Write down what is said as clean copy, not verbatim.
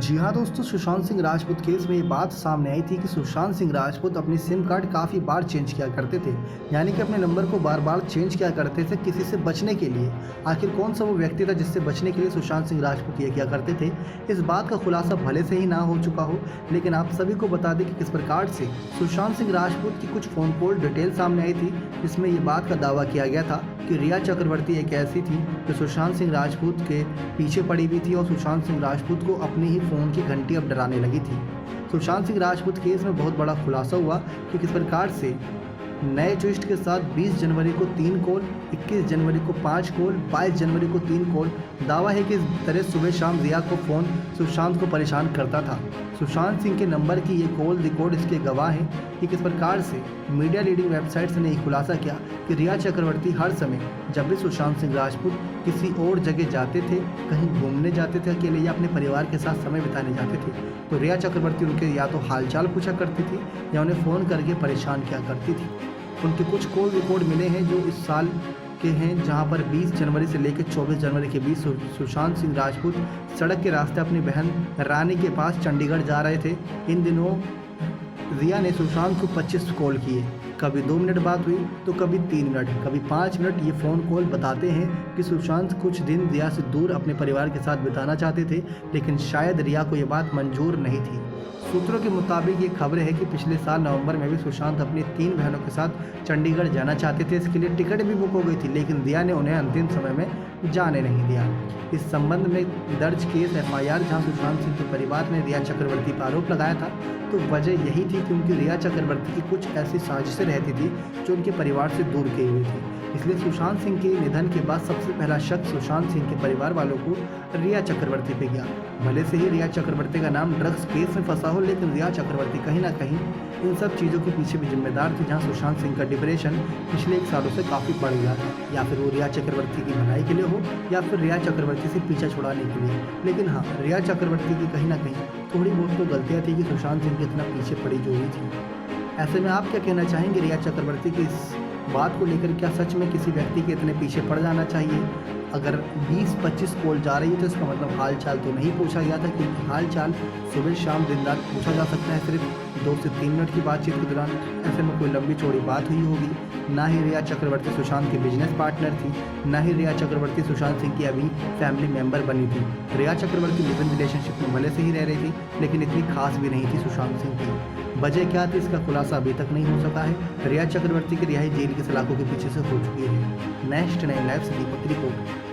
जी हाँ दोस्तों, सुशांत सिंह राजपूत केस में ये बात सामने आई थी कि सुशांत सिंह राजपूत अपनी सिम कार्ड काफ़ी बार चेंज किया करते थे। यानी कि अपने नंबर को बार बार चेंज किया करते थे किसी से बचने के लिए। आखिर कौन सा वो व्यक्ति था जिससे बचने के लिए सुशांत सिंह राजपूत ये किया करते थे? इस बात का खुलासा भले से ही ना हो चुका हो, लेकिन आप सभी को बता दें कि किस प्रकार से सुशांत सिंह राजपूत की कुछ फ़ोन कॉल डिटेल सामने आई थी, जिसमें ये बात का दावा किया गया था कि रिया चक्रवर्ती एक ऐसी थी जो सुशांत सिंह राजपूत के पीछे पड़ी हुई थी और सुशांत सिंह राजपूत को अपनी ही फ़ोन की घंटी अब डराने लगी थी। सुशांत सिंह राजपूत केस में बहुत बड़ा खुलासा हुआ कि किस प्रकार से नए ट्विस्ट के साथ 20 जनवरी को 3 कॉल, 21 जनवरी को 5 कॉल, 22 जनवरी को 3 कॉल। दावा है कि इस तरह सुबह शाम रिया को फ़ोन सुशांत को परेशान करता था। सुशांत सिंह के नंबर की ये कॉल रिकॉर्ड इसके गवाह हैं कि किस प्रकार से मीडिया लीडिंग वेबसाइट्स ने एक खुलासा किया कि रिया चक्रवर्ती हर समय जब भी सुशांत सिंह राजपूत किसी और जगह जाते थे, कहीं घूमने जाते थे अकेले या अपने परिवार के साथ समय बिताने जाते थे, तो रिया चक्रवर्ती उनके या तो हालचाल पूछा करती थी या उन्हें फ़ोन करके परेशान किया करती थी। उनके कुछ कॉल रिकॉर्ड मिले हैं जो इस साल के हैं, जहां पर 20 जनवरी से लेकर 24 जनवरी के बीच सुशांत सिंह राजपूत सड़क के रास्ते अपनी बहन रानी के पास चंडीगढ़ जा रहे थे। इन दिनों रिया ने सुशांत को 25 कॉल किए। कभी 2 मिनट बात हुई तो कभी 3 मिनट, कभी 5 मिनट। ये फ़ोन कॉल बताते हैं कि सुशांत कुछ दिन रिया से दूर अपने परिवार के साथ बिताना चाहते थे, लेकिन शायद रिया को ये बात मंजूर नहीं थी। सूत्रों के मुताबिक ये खबर है कि पिछले साल नवंबर में भी सुशांत अपनी 3 बहनों के साथ चंडीगढ़ जाना चाहते थे। इसके लिए टिकट भी बुक हो गई थी, लेकिन रिया ने उन्हें अंतिम समय में जाने नहीं दिया। इस संबंध में दर्ज केस FIR, जहां सुशांत सिंह के परिवार ने रिया चक्रवर्ती पर आरोप लगाया था, तो वजह यही थी कि उनकी रिया चक्रवर्ती की कुछ ऐसी साजिशें रहती थी जो उनके परिवार से दूर की हुई थी। इसलिए सुशांत सिंह के निधन के बाद सबसे पहला शक सुशांत सिंह के परिवार वालों को रिया चक्रवर्ती पे गया। भले से ही रिया चक्रवर्ती का नाम ड्रग्स केस में फंसा हो, लेकिन रिया चक्रवर्ती कहीं ना कहीं इन सब चीज़ों के पीछे भी जिम्मेदार थी, जहां सुशांत सिंह का डिप्रेशन पिछले 1 सालों से काफ़ी बढ़ गया था। या फिर वो रिया चक्रवर्ती की भलाई के लिए हो या फिर रिया चक्रवर्ती से पीछा छुड़ाने के लिए। लेकिन हाँ, रिया चक्रवर्ती की कहीं ना कहीं थोड़ी बहुत तो गलतियाँ थी कि सुशांत सिंह की इतना पीछे पड़ी जो हुई थी। ऐसे में आप क्या कहना चाहेंगे रिया चक्रवर्ती की इस बात को लेकर? क्या सच में किसी व्यक्ति के इतने पीछे पड़ जाना चाहिए? अगर 20-25 कॉल जा रही है तो इसका मतलब हाल चाल तो नहीं पूछा गया था, क्योंकि हाल चाल सुबह शाम दिन रात पूछा जा सकता है सिर्फ 2 से 3 मिनट की बातचीत के दौरान। ऐसे में कोई लंबी चौड़ी बात हुई होगी। ना ही रिया चक्रवर्ती सुशांत की बिजनेस पार्टनर थी, ना ही रिया चक्रवर्ती सुशांत सिंह की अभी फैमिली मेम्बर बनी थी। रिया चक्रवर्ती लिव इन रिलेशनशिप में भले से ही रह रही थी, लेकिन इतनी खास भी नहीं थी सुशांत सिंह की। वजह क्या थी इसका खुलासा अभी तक नहीं हो सका है। रिया चक्रवर्ती की रिहाई जेल की सलाखों के पीछे से हो चुकी है। नेक्स्ट 9 लाइव से दीपक रिपोर्ट।